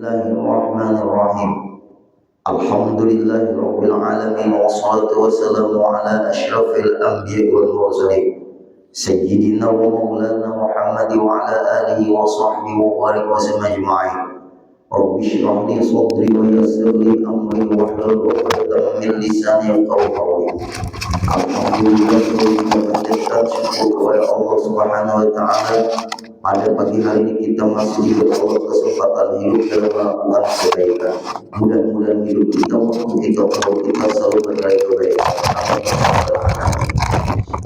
Bismillahirrahmanirrahim. Alhamdulillahirabbil alamin wassalatu wassalamu ala asyrafil anbiya'i wal mursalin sayyidina wa maulana Muhammad wa ala alihi wa sahbihi wa barik wa sallam ajma'in. Rabbi shrah li sadri wa yassir li amri wa hlul 'uqdatam min lisani yafqahu qawli. Alhamdulillah, kita syukur kepada Allah Subhanahu wa taala. Pada pagi hari ini kita masih diberi Allah kesempatan hidup dalam melakukan kebaikan. Mudah-mudahan hidup kita maupun kita selalu berbaik kebaikan.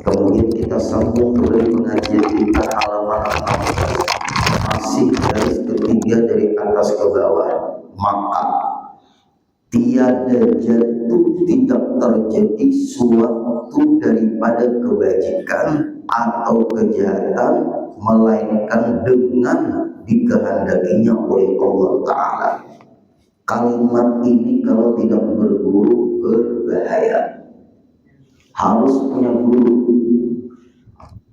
Kemudian kita sambung dari pengajian kita halaman 6, masih garis ketiga dari atas ke bawah. Maka tiada jatuh tidak terjadi suatu daripada kebajikan atau kejahatan melainkan dengan dikehendakinya oleh Allah Ta'ala. Kalimat ini kalau tidak berguru berbahaya. Harus punya guru.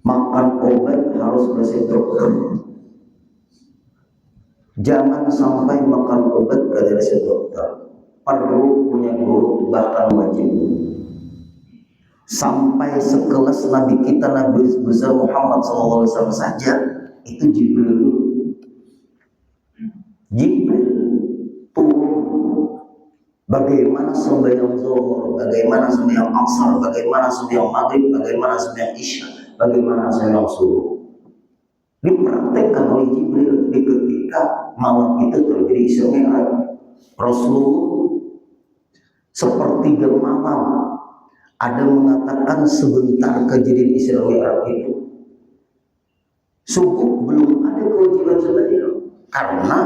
Makan obat harus resep dokter. Jangan sampai makan obat gak ada resep dokter. Perlu punya guru, bahkan wajib. Sampai sekelas Nabi kita Nabi besar Muhammad SAW saja itu Jibril turun. Bagaimana sembahyang zuhur, bagaimana sembahyang asar, bagaimana sembahyang maghrib, bagaimana sembahyang isya, bagaimana sembahyang subuh, dipraktekkan oleh Jibril di ketika malam itu terjadi Isra Mi'raj. Rasulullah sepertiga malam. Ada mengatakan sebentar kejadian Isra Mi'raj itu subuh belum ada kewajiban sembahyang karena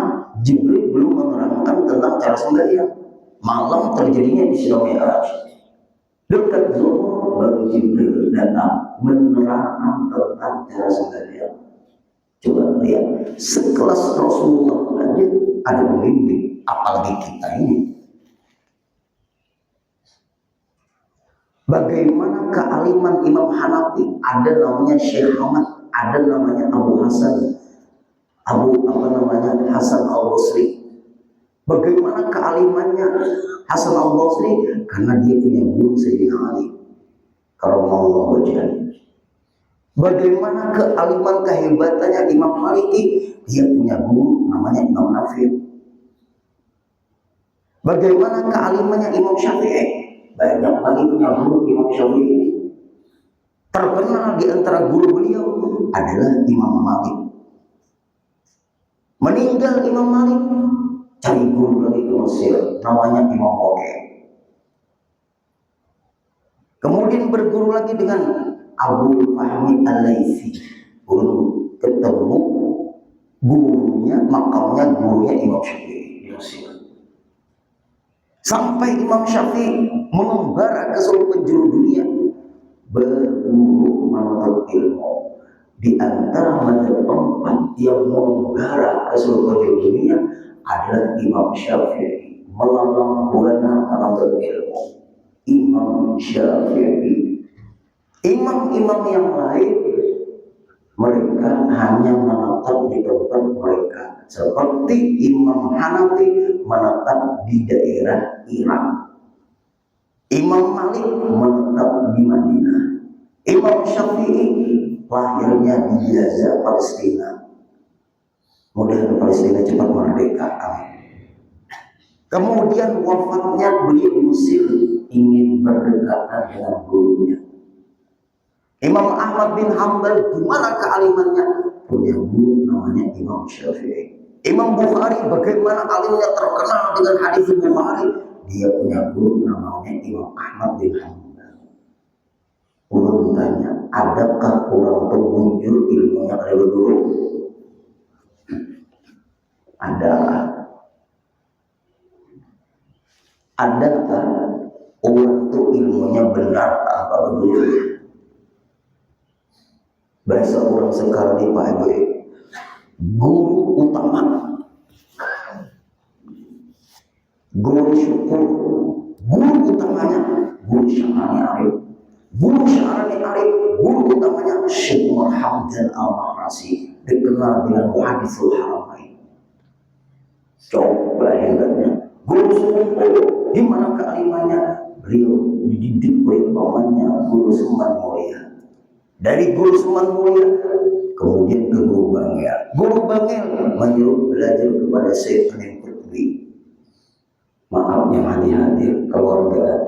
Jibril belum menerangkan tentang cara sembahyang. Malam terjadinya Isra Mi'raj. Dekat zuhur baru Jibril datang menerangkan tentang cara sembahyang. Coba lihat, sekelas Rasulullah aja ada pembimbing, apalagi kita ini. Bagaimana kealiman Imam Hanafi? Ada namanya Syekh Ahmad, ada namanya Abu Hasan, Hasan Al-Basri. Bagaimana kealimannya Hasan Al-Basri? Karena dia punya guru Sayyidina Ali. Karamallahu wajhahu. Bagaimana kealiman kehebatannya Imam Maliki? Dia punya guru namanya Imam Nafi'. Bagaimana kealimannya Imam Syafi'i? Banyak lagi punya guru Imam Syafi'i. Terkenal di antara guru beliau adalah Imam Malik. Meninggal Imam Malik, cari guru lagi ke Mesir, namanya Imam Oke. Kemudian berguru lagi dengan Abu Fahmi Al-Laitsi. Ketemu gurunya, makamnya gurunya Imam Syafi'i di Mesir. Sampai Imam Syafi'i mengembara ke seluruh penjuru dunia berburu menuntut ilmu. Di antara mazhab empat yang mengembara ke seluruh penjuru dunia adalah Imam Syafi'i, melalang buana menuntut ilmu. Imam Syafi'i. Imam-imam yang lain mereka hanya menetap di tempat mereka, seperti Imam Hanafi menetap di daerah Irak. Imam Malik menetap di Madinah. Imam Syafi'i lahirnya di Gaza, Palestina. Mudah-mudahan Palestina cepat merdeka. Kemudian wafatnya beliau di Mesir, ingin berdekatan dengan gurunya. Imam Ahmad bin Hanbal, gimana kealimannya? Punya guru namanya Imam Syafi'i. Imam Bukhari, bagaimana alimnya terkenal dengan hadis Bukhari? Dia punya guru namanya Imam Ahmad bin Hanbal. Ulun tanya, adakah orang itu muncul ilmunya dari guru? Adalah. Adakah orang itu ilmunya benar tanpa guru? Bahasa orang sekarang di Pak Ibu, guru utama, guru syukur, guru utamanya guru Syarani Arif, guru Syarani Arif, guru utamanya Syekh Muhammad Al-Mahrasi, dikenal dengan Muhaddisul Haramain. Coba Itulah hebatnya guru Sumpul. Di mana kealimannya? Beliau dididik oleh pamannya Guru Suman Mulia. Dari Guru Suman Mulia kemudian ke Guru Bangel. Guru Bangel menyuruh belajar kepada Syekh Anim Putri. Maaf yang hadir keluarga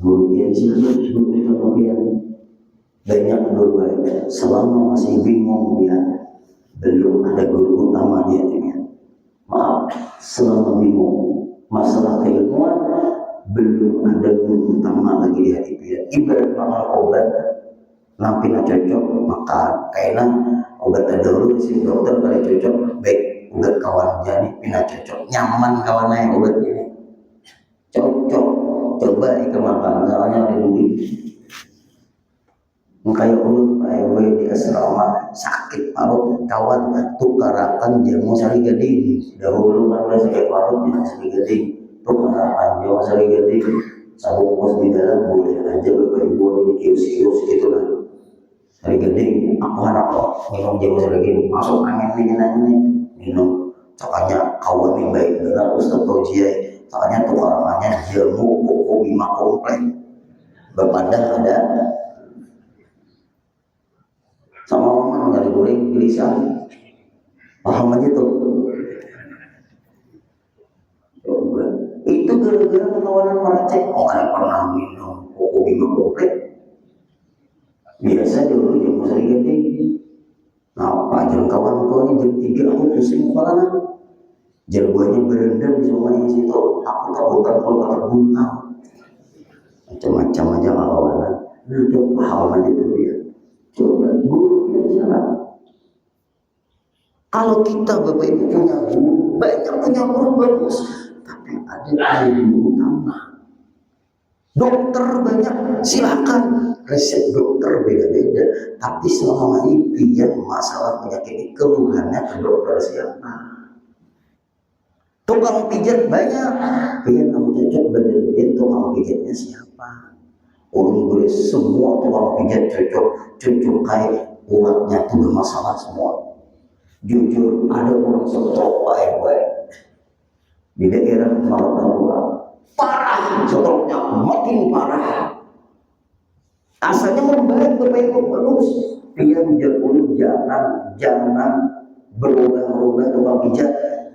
guru yang sibuk kemudian banyak guru lain selama masih bingung dia belum ada guru utama dia dengan maaf selama bingung masalah keilmuan belum ada guru utama lagi di hati dia. Ibarat makan obat nampi cocok maka kayaknya obat dulu si dokter kalau cocok baik obat kawan jadi pina cocok nyaman kawannya obat ini cocok coba itu makan soalnya ada duit kayak ulun paewe di asrama sakit parut kawan tukarakan jamu sari gading dahulu kan sakit parut jamu sari gading tukarakan jamu sari gading sabungkus di dalam boleh aja bapak ibu ini kios-kios gitu lah sari gading aku harap minum jamu sari gading masuk angin ini minum soalnya kawan ini baik benar Ustaz Tojiai soalnya tukarakannya jamu koko bima komplek berpadang ada sama orang nggak digoreng gelisah paham aja tuh itu gara-gara kawanan meracek orang pernah minum koko bima komplek biasa dulu yang mau sering ganti nah jam kawan kau ini jam 3 aku pusing kepala jam 2-nya berendam di semuanya situ aku takutan kalau terbuntang macam-macam aja kawanan itu paham aja tuh dia coba guru kita salah kalau kita bapak ibu punya guru banyak punya guru bagus tapi ada guru utama dokter banyak silakan resep dokter beda-beda tapi selama ini yang masalah penyakit keluhannya ke dokter siapa tukang pijat banyak pengen kamu cocok bener-bener tukang pijatnya siapa orang boleh semua tukang pijat cocok kayak uratnya tuh bermasalah semua jujur ada orang setrok baik-baik di daerah Martapura parah setroknya makin parah asalnya membaik berbaik bagus dia menjadi jangan berubah-ubah tukang pijat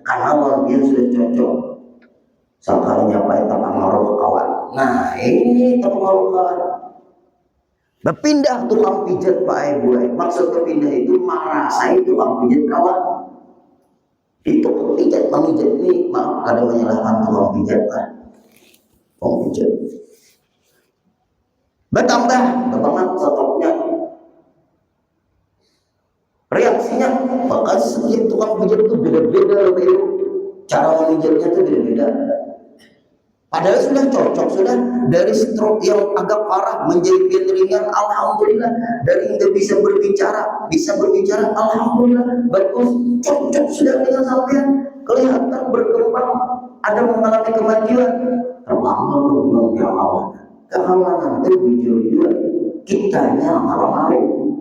karena orang dia sudah cocok sekalinya pakai pengaruh kawan nah ini pengaruh kawan berpindah tukang pijat Pak Ibu maksud berpindah itu merasai tukang pijat kawan itu pijat memijat ini maaf ada menyalahkan tukang pijat Pak tukang pijat bertambah banget stoknya reaksinya maka setiap tukang pijat itu beda-beda cara memijatnya itu beda-beda padahal sudah cocok sudah dari stroke yang agak parah menjadi ringan alhamdulillah dari nggak bisa berbicara alhamdulillah bagus cocok sudah dengan sampean kelihatan berkembang ada mengalami kemajuan terbangga belum yang awal kehalangan itu jujur juga kitanya malu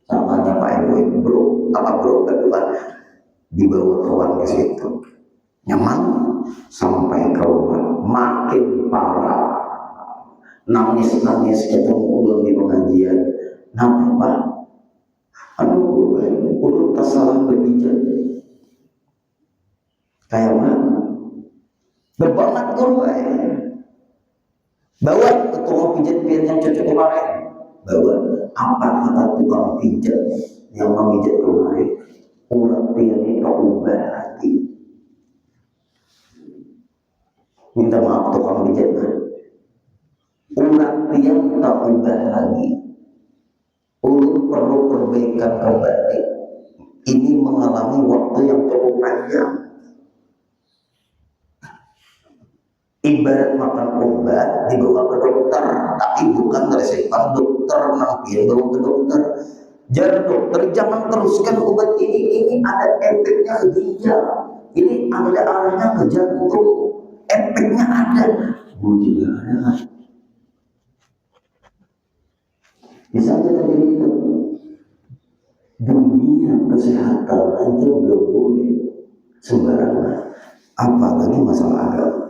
samanya Pak Ibu bro kedua dibawa kawan ke situ nyaman sampai keluar makin parah nangis ketemu ulang di pengajian kenapa Pak aduh udah tak salah berbicara kayak mana berbanget guru bawa ke tukang pijat biar yang cocok kemarin bawa apa kata tukang pijat yang memijat kemarin urat biar itu ubah hati minta maaf tukang pijat urat biar tak ubah lagi perlu perbaikan kembali ini mengalami waktu yang cukup panjang ibarat makan obat dibawa ke dokter tapi bukan resepan dokter nampil bawa ke dokter jadi dokter jangan teruskan obat ini ada efeknya ke ginjal ini ada arahnya ke jantung efeknya ada juga ada bisa terjadi itu dunia kesehatan aja gak boleh sembarangan apalagi masalah agama.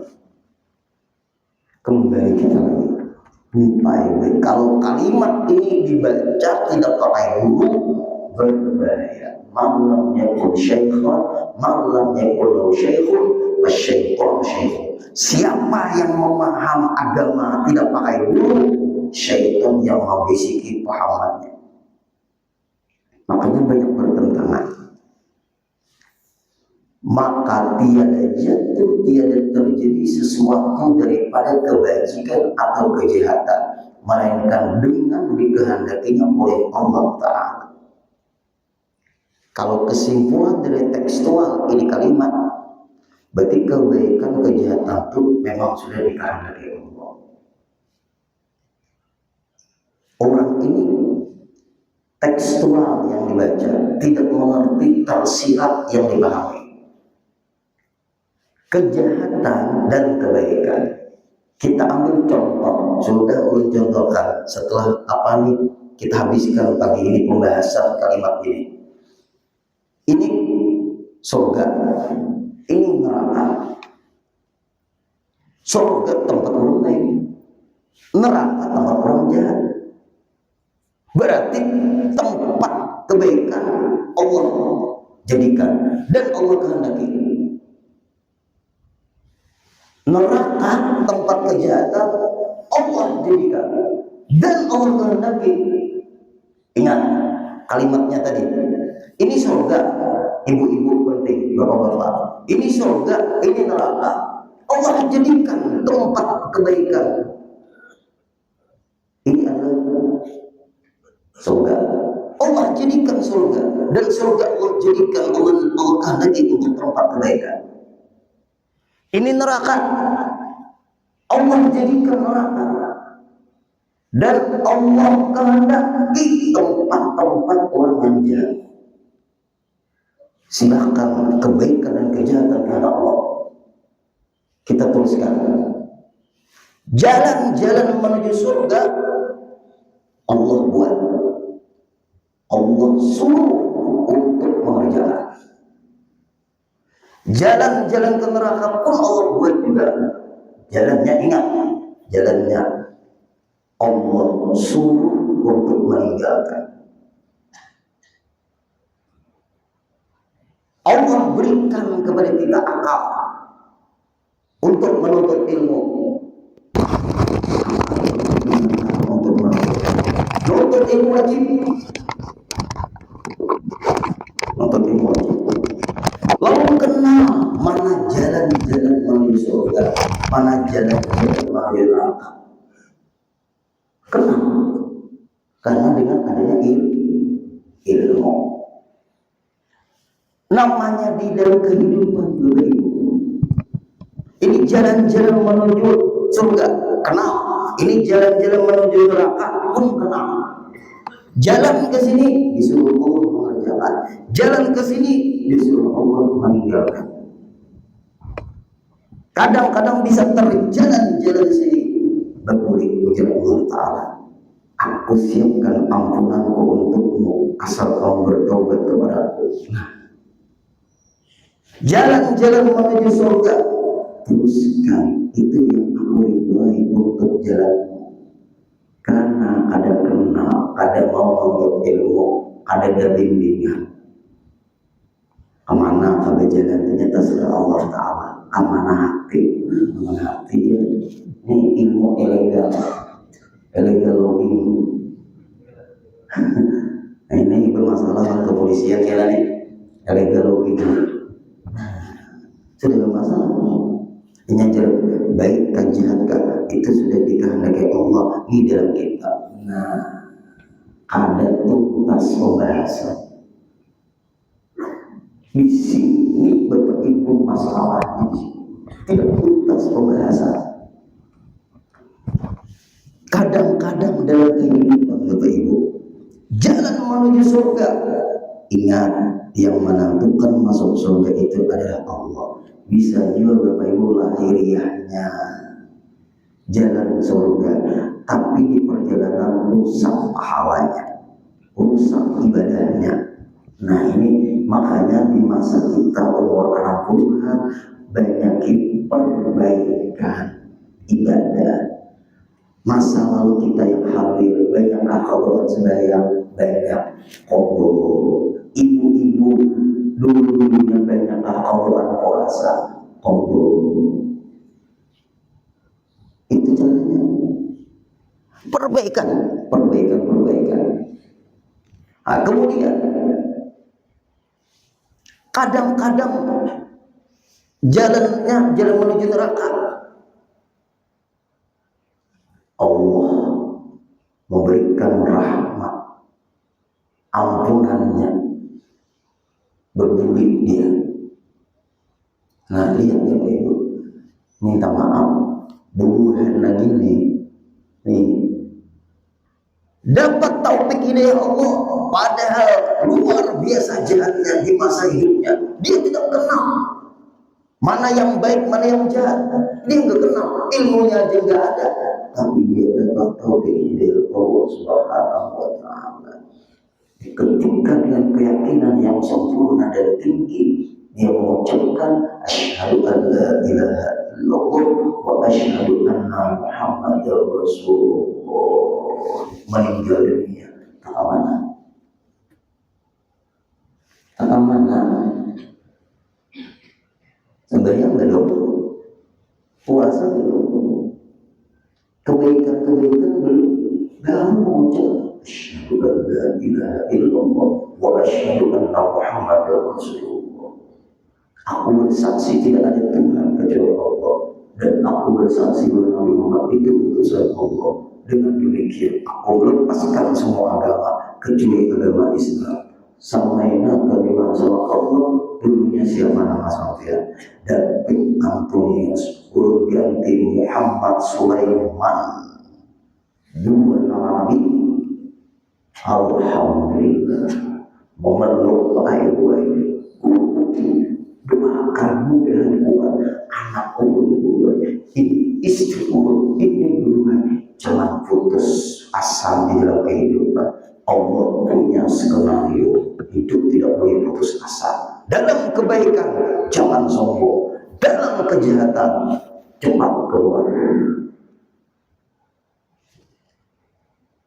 Kembali kita lagi, kalau kalimat ini dibaca tidak pakai guru berbahaya. Malam yakul syaikhun, malam yakul syaikhun, wasyaikhun syaikhun. Siapa yang memaham agama tidak pakai guru, syaitan yang membisiki pahamannya. Makanya banyak bertentangan. Maka tiada jatuh, tiada terjadi sesuatu daripada kebajikan atau kejahatan, melainkan dengan dikehendakinya oleh Allah Ta'ala. Kalau kesimpulan dari tekstual ini kalimat, berarti kebaikan kejahatan itu memang sudah dikehendaki Allah. Orang ini tekstual yang dibaca tidak mengerti tersirat yang dipahami. Kejahatan dan kebaikan. Kita ambil contoh, sudah ulun contohkan setelah apa nih kita habiskan pagi ini pembahasan kalimat ini. Ini surga, ini neraka. Surga tempat orang baik, neraka tempat orang jahat. Berarti tempat kebaikan Allah jadikan dan Allah kehendaki. Neraka tempat kejahatan Allah jadikan dan Allah kehendaki. Ingat kalimatnya tadi. Ini surga, ibu-ibu penting, bapak-bapak. Ini surga, ini neraka. Allah jadikan tempat kebaikan. Ini adalah surga. Allah jadikan surga dan surga Allah jadikan Allah kehendaki untuk tempat kebaikan. Ini neraka, Allah jadikan neraka dan Allah kehendaki tempat-tempat orang yang jahat. Silahkan kebaikan dan kejahatan karena Allah. Kita tuliskan jalan-jalan menuju surga Allah buat, Allah suruh untuk mengerjakan. Jalan-jalan ke neraka pun Allah buat juga. Jalannya ingat, jalannya Allah suruh untuk meninggalkan. Allah berikan kepada kita akal untuk menuntut ilmu. Menuntut ilmu wajib. Menuntut ilmu wajib. Lalu kenal mana jalan-jalan menuju surga, mana jalan-jalan menuju neraka. Kenal. Karena dengan adanya ilmu. Namanya di dalam kehidupan Bapak Ibu. Ini jalan-jalan menuju surga, kenal. Ini jalan-jalan menuju neraka pun kenal. Jalan ke sini disuruh Allah mengerjakan, jalan ke sini disuruh Allah meninggalkan. Kadang-kadang bisa terjalan-jalan sini berkulit ujar Allah Ta'ala, aku siapkan ampunanku untukmu asal kau bertobat kepadaku. Nah, jalan-jalan menuju surga teruskan, itu yang aku ridhoi untuk jalanmu. Karena ada kenal, ada mau menuntut ilmu, ada bimbingan. Kemana kabe jalan ternyata sudah Allah Ta'ala. Amanah hati, amanah hati ya. Ini ilmu ilegal, illegal logging. Nah, ini bermasalah dengan kepolisian ya nih, illegal logging. Sudah bermasalah. Ini baik kan jahat kan, itu sudah dikehendaki Allah di dalam kita. Nah, ada tuntas pembahasan. Di sini Bapak Ibu masalahnya tidak tuntas pembahasan. Kadang-kadang dalam kehidupan Bapak Ibu, jalan menuju surga, ingat yang menentukan masuk surga itu adalah Allah. Bisa juga Bapak Ibu lahiriahnya jalan surga, tapi di perjalanan rusak pahalanya, rusak ibadahnya. Nah ini makanya di masa kita umur 60-an banyakin perbaikan ibadah. Masa lalu kita yang hadir, banyak akhirat sembahyang, banyak qobul. Ibu-ibu dulu-dulunya banyak akhirat puasa, qobul. Itu caranya. Perbaikan. Nah, kemudian kadang-kadang jalan menuju neraka. Allah memberikan rahmat, ampunannya, berbulik dia. Nah, lihat ya Ibu, minta maaf, buruhan lagi nih, dapat taufik hidayah Allah, padahal luar biasa jahatnya di masa hidupnya. Dia tidak kenal mana yang baik, mana yang jahat. Dia nggak kenal, ilmunya aja nggak ada. Tapi dia dapat taufik hidayah Allah Subhanahu wa Ta'ala. Ketika dengan keyakinan yang sempurna dan tinggi, dia mengucapkan asyhadu an la ilaha illallah wa asyhadu anna Muhammadar Rasulullah. Meninggal dunia tak amanah. Sembahyang belum, puasa belum, kebaikan belum, baru mengucap asyhadu an la ilaha illallah wa asyhadu anna Muhammadar Rasulullah. Aku bersaksi tidak ada Tuhan kecuali Allah, dan aku bersaksi bahwa Nabi Muhammad itu utusan Allah. Dengan demikian aku lepaskan semua agama kecuali agama Islam. Samaina kalimah sama Allah, dulunya siapa nama saya, dan Antonius urut ganti Muhammad Sulaiman, dua nama Nabi. Alhamdulillah, memeluk air ini, doakan mudah kuat anakku dulu, ini istriku, ini dulu, jangan putus asa di dalam kehidupan. Allah punya skenario hidup, tidak boleh putus asa. Dalam kebaikan jangan sombong, dalam kejahatan cepat keluar.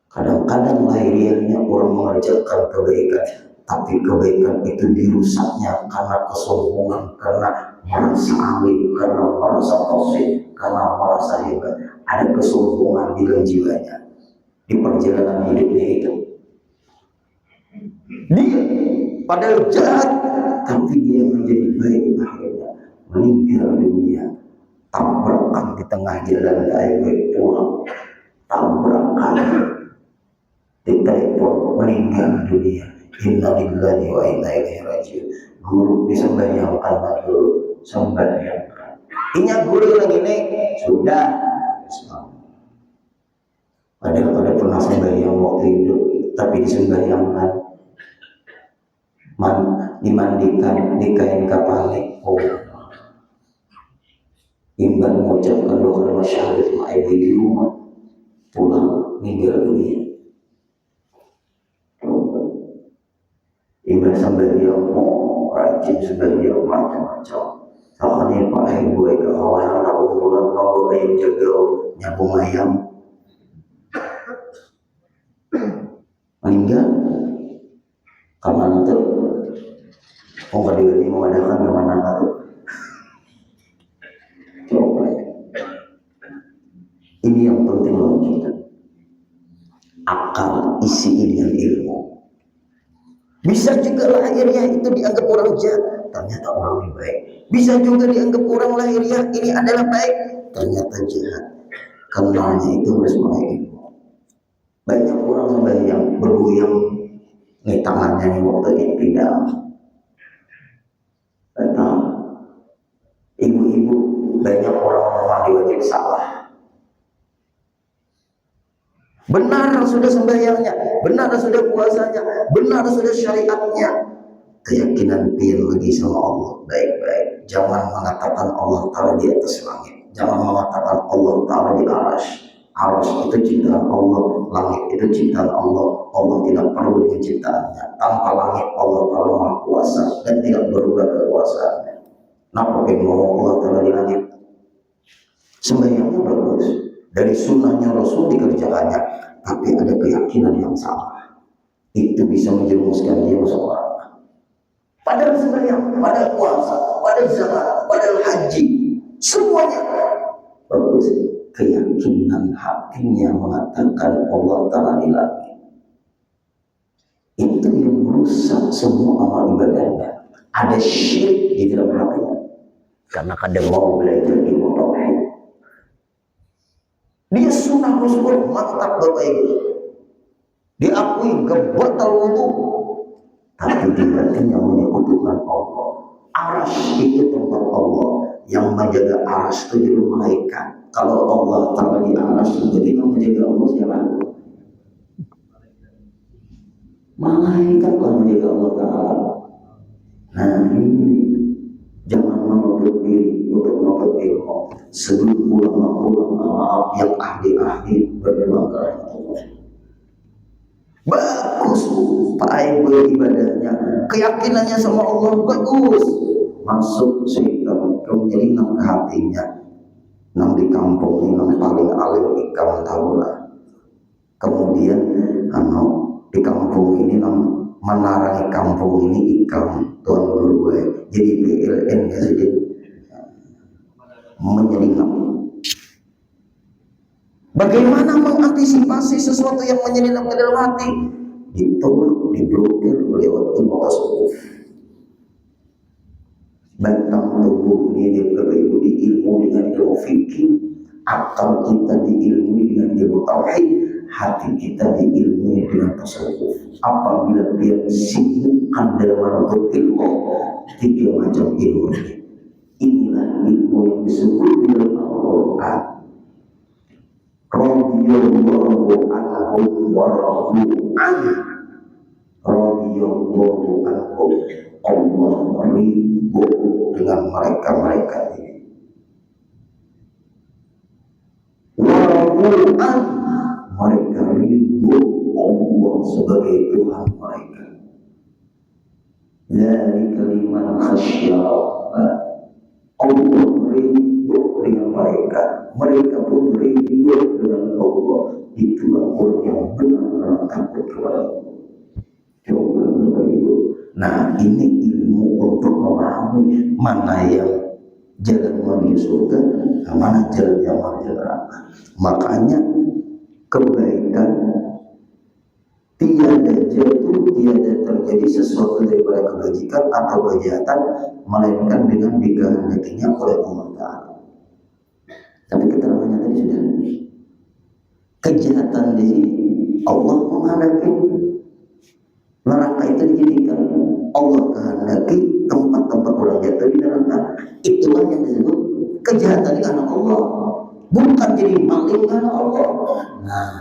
Kadang-kadang lahiriahnya orang mengerjakan kebaikan, tapi kebaikan itu dirusaknya karena kesombongan, karena merasa alim, karena merasa tosik, karena merasa hebat. Ada kesombongan di dalam jiwanya, di perjalanan hidupnya itu. Dia padahal jahat, tapi dia menjadi baik, akhirnya meninggal dunia. Tabrakan di tengah jalan highway pulang, tabrakan di telepon, meninggal dunia. Innalillahi wa inna ilaihi raji'un. Guru disembahyangkan, guru sembahyangkan. Ingat guru lagi nih, sudah. Padahal pada pernah sembahyang waktu hidup, tapi disembahyangkan, dimandikan, dikain kapalik. Oh, imban mengucapkan doa syahadat ma'aibi di rumah, pulang meninggal dunia. Imban sembahyang, rajin sembahyang macam-macam. Soalnya Pak Ibu ke kawasan aku bulan kalau ayam jaga nyambung ayam, meninggal kemana tuh? Nggak diberi mengadakan kemana tuh? Coba. Ini yang penting bagi kita. Akal isi dengan ilmu. Bisa juga lahiriah itu dianggap orang jahat, ternyata orang baik. Bisa juga dianggap orang lahiriah ini adalah baik, ternyata jahat. Kenalnya itu harus pakai ilmu. Banyak orang sembahyang bergoyang, nih tangannya nih waktu inpidal. Betul. Ibu-ibu, banyak orang mandi wajib salah. Benar sudah sembahyangnya, benar sudah puasanya, benar sudah syariatnya. Keyakinan pian lagi sama Allah baik-baik. Jangan mengatakan Allah Ta'ala di atas langit. Jangan mengatakan Allah Ta'ala di arasy. Arasy itu ciptaan Allah, langit itu ciptaan Allah. Allah tidak perlu dengan ciptaannya. Tanpa langit Allah Ta'ala Maha Kuasa dan tidak berubah kekuasaannya. Napa pengen ngomong Allah Ta'ala di langit? Sembahyangnya bagus, dari sunnahnya Rasul dikerjakannya, tapi ada keyakinan yang salah. Itu bisa menjerumuskan dia masuk neraka. Padahal sembahyang, padahal puasa, padahal zakat, padahal haji, semuanya bagus. Keyakinan hatinya mengatakan Allah Ta'ala di langit. Itu yang merusak semua amal ibadahnya. Ada syirik di dalam hatinya. Karena kadang mau belajar ilmu tauhid. Dia sunnah Rasul mantap Bapak Ibu. Diakui gebatal wudu, tapi di hatinya menyekutukan Allah. Arsy itu tempat Allah, yang menjaga arsy itu jadi malaikat. Kalau Allah Ta'ala di arsy, jadi yang menjaga Allah siapa? Malaikat lah menjaga Allah Ta'ala. Nah ini jangan menutup diri untuk menutup ilmu. Sebelum ulama-ulama maaf yang ahli-ahli berdoa kepada Allah. Bagus Pak Ibu ibadahnya, keyakinannya sama Allah bagus. Masuk syaitan menjadi nang hatinya, nang di kampung ini nang paling alim ikam tahulah. Kemudian di kampung ini nang menarangi kampung ini ikam tuan guru gue jadi PLN ya saja menyelinap. Bagaimana mengantisipasi sesuatu yang menyelinap ke dalam hati? Ditolak, diblokir lewat ilmu tasawuf. Batang tubuh ini Ibu diilmu dengan ilmu fikih, akal kita diilmui dengan ilmu tauhid, hati kita diilmui dengan tasawuf. Apabila dia sibukkan dalam menuntut ilmu, 3 macam ilmu ini. Inilah ilmu yang disebut di dalam Al-Quran. Radiyallahu anhum wa radu anhu. Radiyallahu anhum. Allah ridho dengan mereka ini. Wa radu anhu. Mereka ridho Allah sebagai Tuhan mereka. Dari kalimat khasyah Allah ridho dengan mereka, mereka pun ridho dengan Allah. Itulah orang yang benar-benar takut kepada Allah. Coba Bapak Ibu. Nah ini ilmu untuk memahami mana yang jalan menuju surga, mana jalan yang menuju neraka. Makanya kebaikan tiada jatuh, tiada terjadi sesuatu daripada kebajikan atau kejahatan melainkan dengan dikehendakinya oleh Allah Ta'ala. Tapi keterangannya tadi sudah, kejahatan di sini Allah menghendaki, neraka itu dijadikan Allah kehendaki tempat-tempat orang jatuh di neraka. Itulah yang disebut kejahatan karena Allah, bukan jadi maling karena Allah. Nah,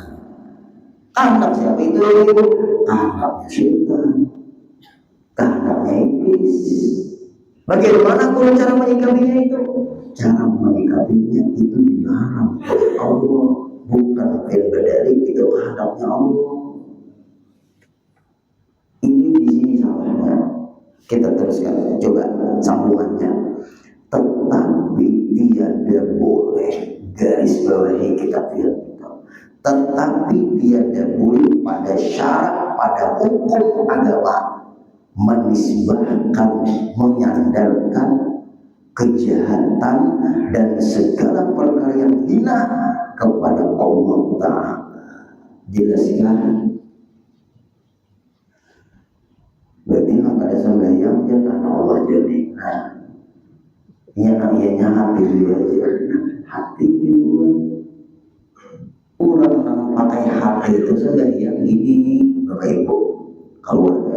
anak siapa itu? Anaknya syaitan, anaknya iblis. Bagaimana kalau cara menyikapinya itu? Cara menyikapinya itu dilarang oleh Allah, bukan al-badali, itu hadapnya Allah. Ini di sini salahnya. Kita teruskan, coba sambungannya. Tetapi tiada boleh, garis bawahi kita pilih. Tetapi tiada boleh pada syarat, pada hukum agama menisbahkan, menyandarkan kejahatan dan segala perkara yang hina kepada Allah Ta'ala. Jelaskan. Berarti nak ada sembahyang dia karena Allah jadi. Nah, ianya hati juga aja. Hati juga. Orang yang pakai hati itu sembahyang ini Bapak Ibu. Kalau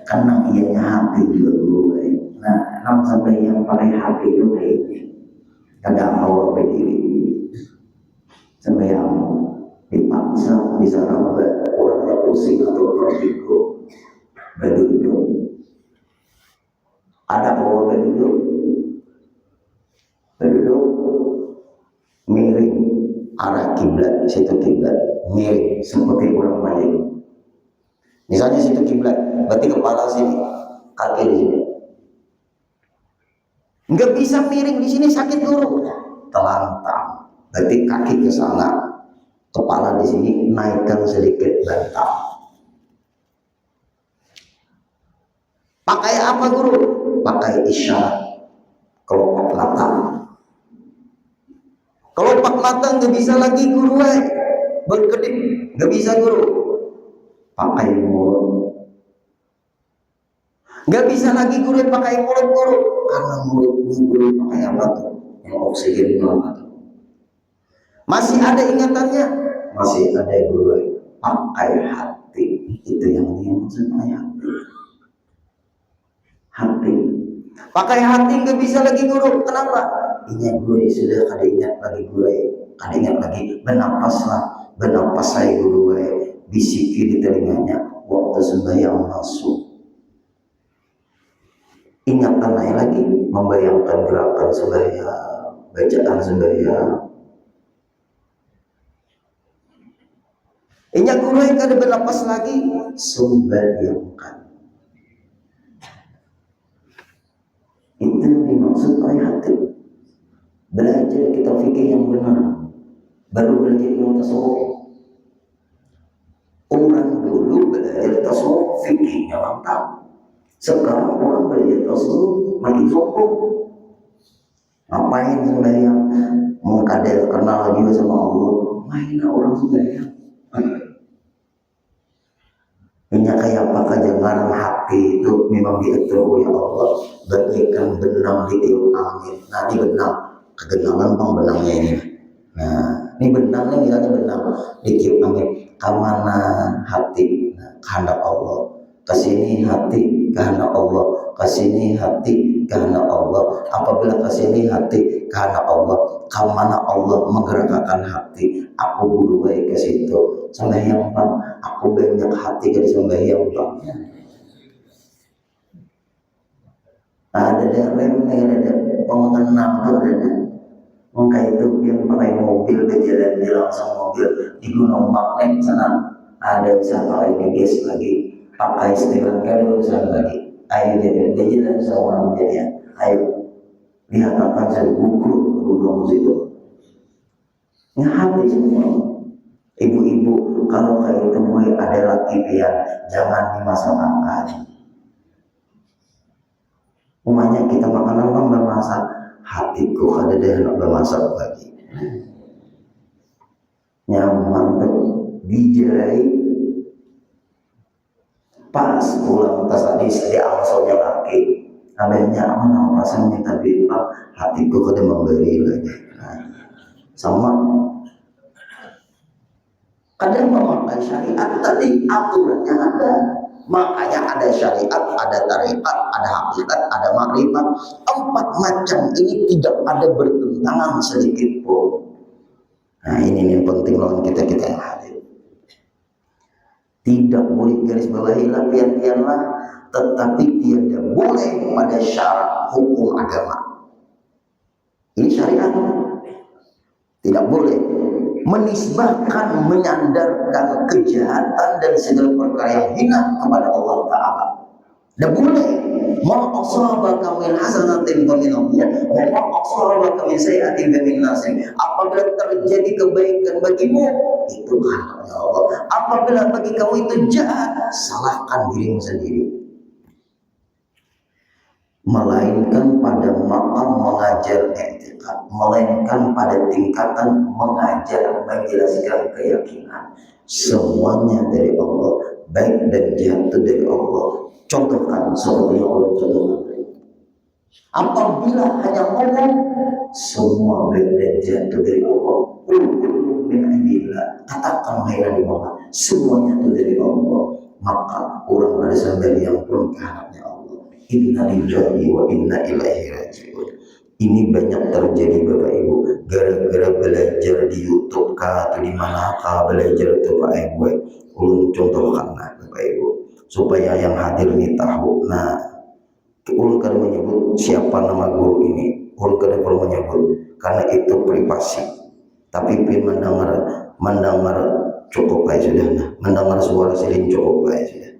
karena ianya hati juga gue. Nah, nam sampai yang pakai hati itu baiknya kadang awal berdiri sampai yang dipaksa bisa rambat orangnya pusing atau vertigo berduduk. Ada awal berduduk miring arah kiblat, situ kiblat miring seperti orang maling. Misalnya situ kiblat, berarti kepala sini, kaki di sini. Nggak bisa miring, di sini sakit guru, telantang. Berarti kaki ke sana, kepala di sini naikkan sedikit bantal. Pakai apa guru? Pakai isyarat, kelopak mata. Kelopak mata nggak bisa lagi guru, berkedip, nggak bisa guru. Pakai mulut. Nggak bisa lagi guru pakai mulut guru, karena mulut guru pakai apa tuh? Yang oksigen apa tuh? Masih ada ingatannya? Masih ada guru. Pakai hati, itu yang dimaksud pakai hati. Hati. Pakai hati nggak bisa lagi guru. Kenapa? Ingat guru sudah kada ingat lagi guru, kada ingat lagi. Bernapas saya guru, bisiki di telinganya waktu sembahyang masuk. Ingatan lagi, membayangkan gerakan sembahyang, bacaan sembahyang. Ingat guru kada bernapas lagi, sembahyangkan. Itu yang dimaksud oleh hati. Belajar kita fikih yang benar, baru belajar ilmu tasawuf. Orang dulu belajar tasawuf fikihnya mantap. Sekarang orang belajar tasawuf makin sombong. Ngapain sembahyang? Mau kadal kenal juga sama Allah. Main orang sembahyang. Ini kayak apa aja ngarang hati itu memang diatur oleh Allah. Bagaikan benang di tiup angin. Nah ini benang, kegenangan bang benangnya ini. Nah ini benangnya misalnya benang di tiup angin. Kemana hati? Nah, kehendak Allah. Kesini hati kehendak Allah. Kesini hati kehendak Allah. Apabila kesini hati kehendak Allah, kemana Allah menggerakkan hati, aku buru baik ke situ. Sembahyang bang, aku banyak hati ke sembahyang bang. Ada rem, ada pengenang tuh ada. Mungkin itu yang pakai mobil ke jalan dia langsung mobil di gunung magnet sana. Ada usaha pakai gas lagi, pakai setelan kali usaha lagi. Ayo dia jalan seorang dia. Ayo lihat akan saya gugur gunung situ. Hati semua. Ibu-ibu kalau kayak temui ada laki pian, jangan dimasalahkan. Umumnya kita makanan bang bermasak, hatiku ada deh nak bermasak lagi. Nyaman dijerai, pas pulang tas tadi saya angsolnya laki. Adanya mana rasanya tadi hatiku kada memberi lagi. Sama kadang memakai syariat tadi aturannya ada. Makanya ada syariat, ada tarekat, ada hakikat, ada makrifat. 4 macam ini tidak ada bertentangan sedikit pun. Nah ini yang penting lawan kita yang hadir. Tidak boleh garis bawahi pian-pianlah, tetapi tidak boleh pada syarat hukum agama. Ini syariat. Tidak boleh menisbahkan, menyandarkan kejahatan dan segala perkara yang hina kepada Allah Ta'ala. Tidak boleh. Ma asabaka min hasanatin fa min Allah, wa ma asabaka min sayyi'atin fa min nas. Apabila terjadi kebaikan bagimu, itu haknya Allah. Apabila bagi kamu itu jahat, salahkan dirimu sendiri. Melainkan pada makam mengajar etika, melainkan pada tingkatan mengajar, menjelaskan keyakinan. Semuanya dari Allah, baik dan jahat itu dari Allah. Contohkan seperti yang Allah contohkan. Apabila hanya ngomong, semua baik dan jahat itu dari Allah. Min indillah, katakan wahai Nabi Muhammad, semuanya itu dari Allah. Maka orang dari sembahyang pun kehendaknya Allah. Inna lillahi wa inna ilaihi raji'un. Ini banyak terjadi Bapak Ibu, gara-gara belajar di YouTube kah atau di mana kah belajar itu Pak Ibu. Ulun contohkan Bapak Ibu supaya yang hadir ini tahu. Nah, ulun kada menyebut siapa nama guru ini, ulun kada perlu menyebut karena itu privasi. Tapi mendengar cukup baik sudah. Nah, mendengar suara silin cukup baik sudah.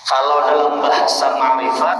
Kalau dalam bahasa ma'rifat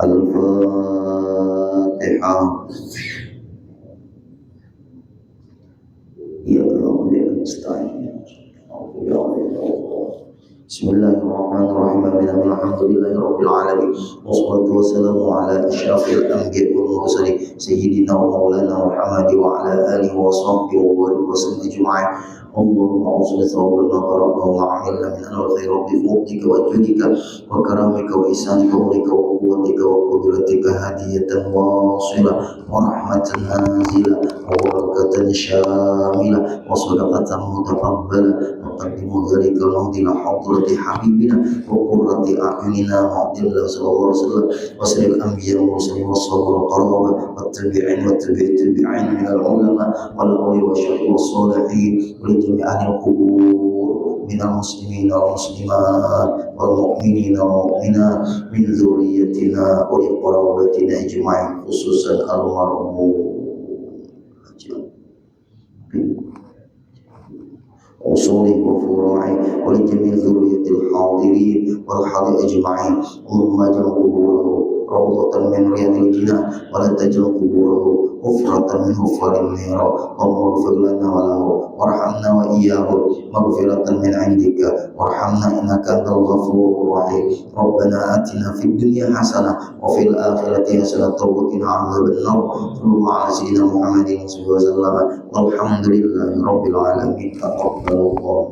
Al-Fatihah. Ya Allah, ya Musta'in. Ya Allah. Bismillahirrahmanirrahim. Alhamdulillahi alamin. Wassalatu wassalamu ala asyrafil anbiya'i wal mursalin sayyidina wa maulana Muhammad wa ala alihi wa sahbihi wa sallam ajma'in. اللهم اوصل ثوابنا وربنا وعملنا من انواع الخير بفضلك وجودك وكرمك واحسانك ومنك وقوتك وقدرتك هديه واصله ورحمه نازله وبركه شامله وصدقه متقبله. نقدم ذلك نهدي حضره حبيبنا وقرة اعيننا معدل صلى الله عليه وسلم وسائر الانبياء والمرسلين والصحابه والقرابه والتابعين التابعين من العلماء والاولياء والشهداء والصالحين ولجميع أهل القبور من المسلمين والمسلمات والمؤمنين والمؤمنات من ذريتنا ولقرابتنا أجمعين خصوصا المرحوم أصوله وفروعه ولجميع ذرية الحاضرين والحاضر أجمعين. اللهم اجعل قبوره روضة من رياض الجنان ولا تجعل قبوره حفرة من حفر النار. اللهم اغفر لنا وله وارحمنا وإياه مغفرة من عندك وارحمنا إنك أنت الغفور الرحيم. ربنا آتنا في الدنيا حسنة وفي الآخرة حسنة وقنا عذاب النار. صلى الله على سيدنا محمد وسلم والحمد لله رب العالمين. تقبل الله.